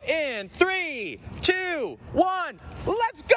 in 3, 2, 1, let's go!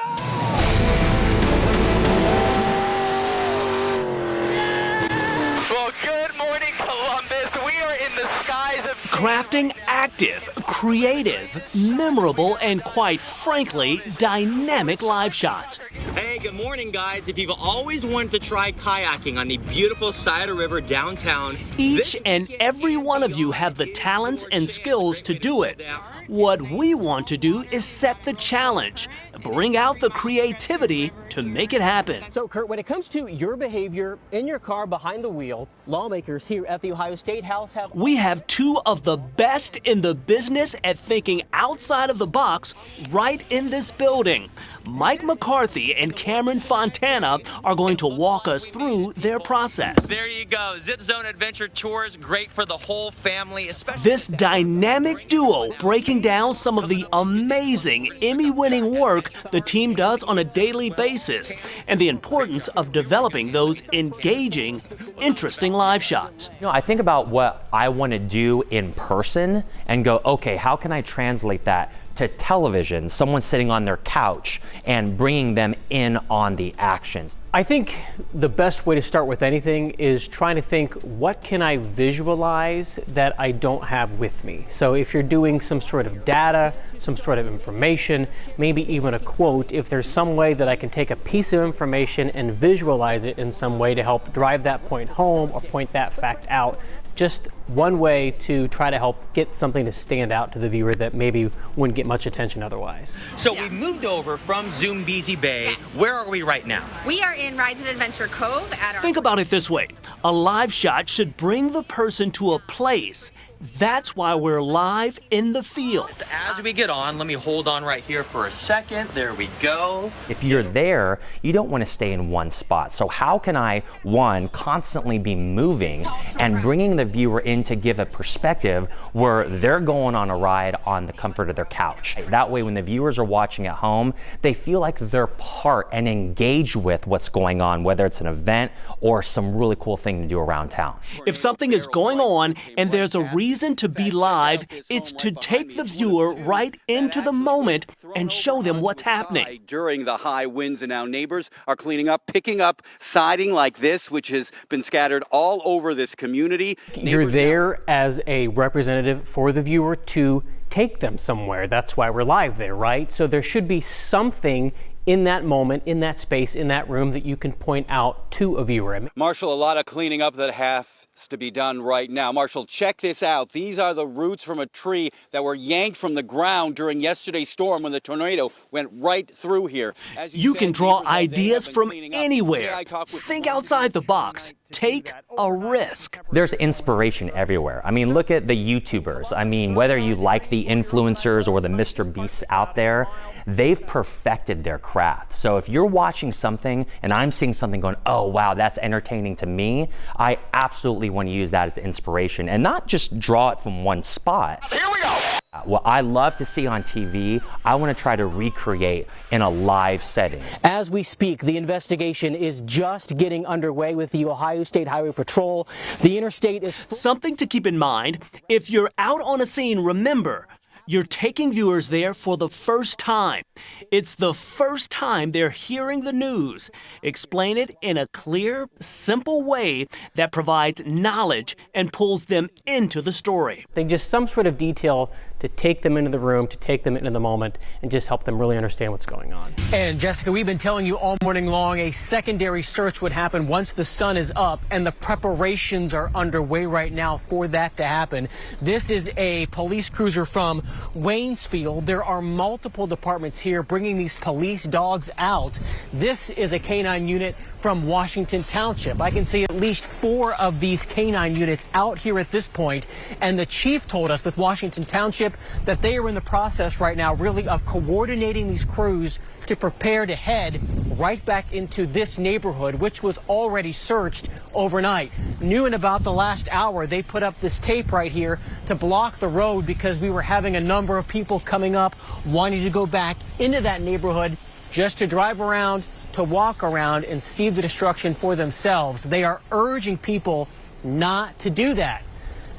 Well, good morning, Columbus. We are in the skies of crafting active, creative, memorable, and quite frankly, dynamic live shots. Hey, good morning, guys. If you've always wanted to try kayaking on the beautiful Scioto River downtown, each and every one of you have the talents and skills to do it. What we want to do is set the challenge, bring out the creativity to make it happen. So, Kurt, when it comes to your behavior in your car behind the wheel, lawmakers here at the Ohio State House have... We have two of the best in the business at thinking outside of the box right in this building. Mike McCarthy and Cameron Fontana are going to walk us through their process. There you go. Zip Zone Adventure Tours, great for the whole family, especially this dynamic duo breaking down some of the amazing Emmy-winning work the team does on a daily basis and the importance of developing those engaging, interesting live shots. You know, I think about what I want to do in person and go, okay, how can I translate that to television, someone sitting on their couch and bringing them in on the actions? I think the best way to start with anything is trying to think, what can I visualize that I don't have with me? So if you're doing some sort of data, some sort of information, maybe even a quote, if there's some way that I can take a piece of information and visualize it in some way to help drive that point home or point that fact out, just one way to try to help get something to stand out to the viewer that maybe wouldn't get much attention otherwise. So we moved over from Zoombezi Bay. Yes. Where are we right now? We are in Rides and Adventure Cove at our... Think about it this way. A live shot should bring the person to a place. That's why we're live in the field. As we get on, let me hold on right here for a second. There we go. If you're there, you don't want to stay in one spot. So how can I, one, constantly be moving and bringing the viewer in to give a perspective where they're going on a ride on the comfort of their couch? That way, when the viewers are watching at home, they feel like they're part and engaged with what's going on, whether it's an event or some really cool thing to do around town. If something is going on and there's a reason to be live, it's to take the viewer right into the moment and show them what's happening. During the high winds, and now neighbors are cleaning up, picking up siding like this, which has been scattered all over this community. You're there as a representative for the viewer to take them somewhere. That's why we're live there, right? So there should be something in that moment, in that space, in that room that you can point out to a viewer. Marshall, a lot of cleaning up that has to be done right now. Marshall, check this out. These are the roots from a tree that were yanked from the ground during yesterday's storm when the tornado went right through here. As you can draw ideas from anywhere. Think outside the box. Take a risk. There's inspiration everywhere. I mean, look at the YouTubers. I mean, whether you like the influencers or the Mr. Beasts out there, they've perfected their craft. So if you're watching something and I'm seeing something going, oh, wow, that's entertaining to me, I absolutely want to use that as inspiration and not just draw it from one spot. Here we go. What I love to see on TV, I want to try to recreate in a live setting. As we speak, the investigation is just getting underway with the Ohio State Highway Patrol. The interstate is... Something to keep in mind, if you're out on a scene, remember, you're taking viewers there for the first time. It's the first time they're hearing the news. Explain it in a clear, simple way that provides knowledge and pulls them into the story. They just some sort of detail to take them into the room, to take them into the moment, and just help them really understand what's going on. And Jessica, we've been telling you all morning long a secondary search would happen once the sun is up, and the preparations are underway right now for that to happen. This is a police cruiser from Waynesfield. There are multiple departments here bringing these police dogs out. This is a canine unit from Washington Township. I can see at least 4 of these canine units out here at this point, and the chief told us with Washington Township that they are in the process right now really of coordinating these crews to prepare to head right back into this neighborhood, which was already searched overnight. New in about the last hour, they put up this tape right here to block the road because we were having a number of people coming up wanting to go back into that neighborhood just to drive around, to walk around and see the destruction for themselves. They are urging people not to do that.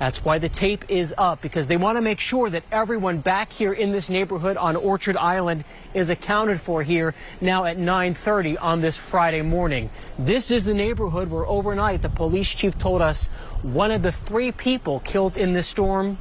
That's why the tape is up, because they want to make sure that everyone back here in this neighborhood on Orchard Island is accounted for here now at 9:30 on this Friday morning. This is the neighborhood where overnight the police chief told us one of the 3 people killed in this storm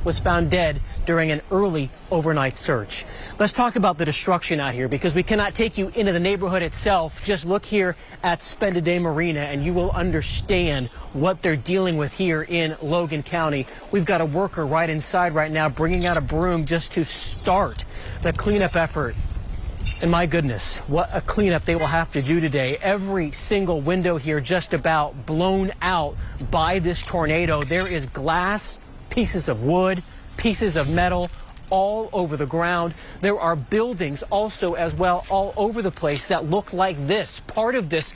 was found dead during an early overnight search. Let's talk about the destruction out here, because we cannot take you into the neighborhood itself. Just look here at Spend a Day Marina and you will understand what they're dealing with here in Logan County. We've got a worker right inside right now bringing out a broom just to start the cleanup effort. And my goodness, what a cleanup they will have to do today. Every single window here just about blown out by this tornado. There is glass, pieces of wood, pieces of metal all over the ground. There are buildings also as well all over the place that look like this. Part of this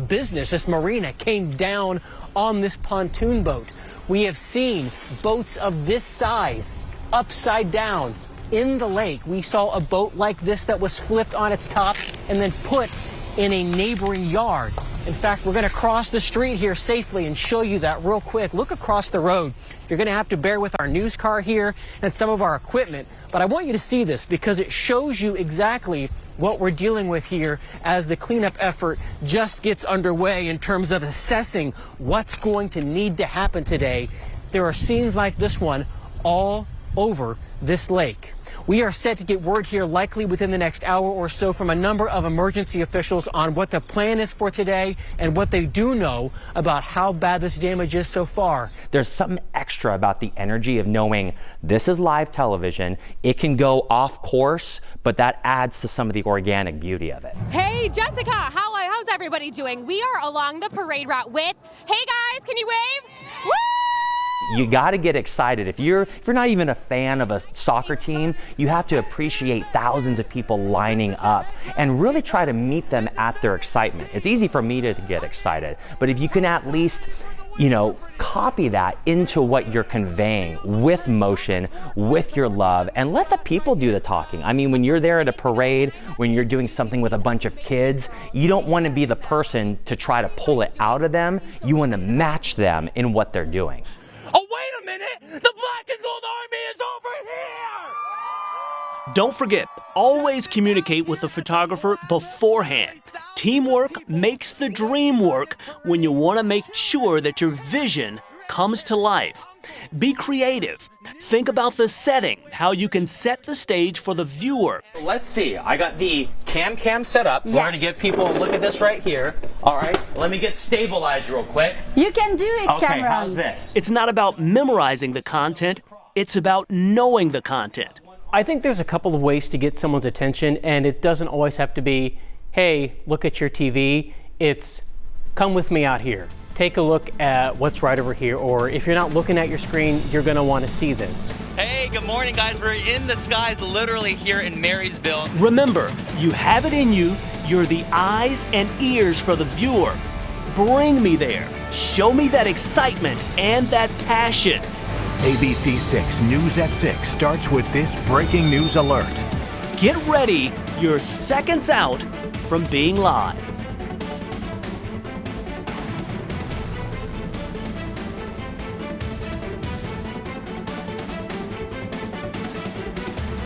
business, this marina, came down on this pontoon boat. We have seen boats of this size upside down in the lake. We saw a boat like this that was flipped on its top and then put in a neighboring yard. In fact, we're going to cross the street here safely and show you that real quick. Look across the road. You're going to have to bear with our news car here and some of our equipment. But I want you to see this because it shows you exactly what we're dealing with here as the cleanup effort just gets underway in terms of assessing what's going to need to happen today. There are scenes like this one all over this lake. We are set to get word here likely within the next hour or so from a number of emergency officials on what the plan is for today and what they do know about how bad this damage is so far. There's something extra about the energy of knowing this is live television. It can go off course, but that adds to some of the organic beauty of it. Hey Jessica, how's everybody doing? We are along the parade route with, hey guys, can you wave? Woo! You got to get excited. If you're not even a fan of a soccer team, you have to appreciate thousands of people lining up and really try to meet them at their excitement. It's easy for me to get excited, but if you can at least, copy that into what you're conveying with motion, with your love, and let the people do the talking. I mean, when you're there at a parade, when you're doing something with a bunch of kids, you don't want to be the person to try to pull it out of them. You want to match them in what they're doing. Oh, wait a minute! The Black and Gold Army is over here! Don't forget, always communicate with the photographer beforehand. Teamwork makes the dream work when you want to make sure that your vision comes to life. Be creative. Think about the setting, how you can set the stage for the viewer. Let's see. I got the cam set up. Yes. We're going to give people a look at this right here. All right. Let me get stabilized real quick. You can do it, okay, Cameron. How's this? It's not about memorizing the content. It's about knowing the content. I think there's a couple of ways to get someone's attention, and it doesn't always have to be, hey, look at your TV. It's come with me out here. Take a look at what's right over here, or if you're not looking at your screen, you're going to want to see this. Hey, good morning, guys. We're in the skies literally here in Marysville. Remember, you have it in you. You're the eyes and ears for the viewer. Bring me there. Show me that excitement and that passion. ABC 6 News at 6 starts with this breaking news alert. Get ready. You're seconds out from being live.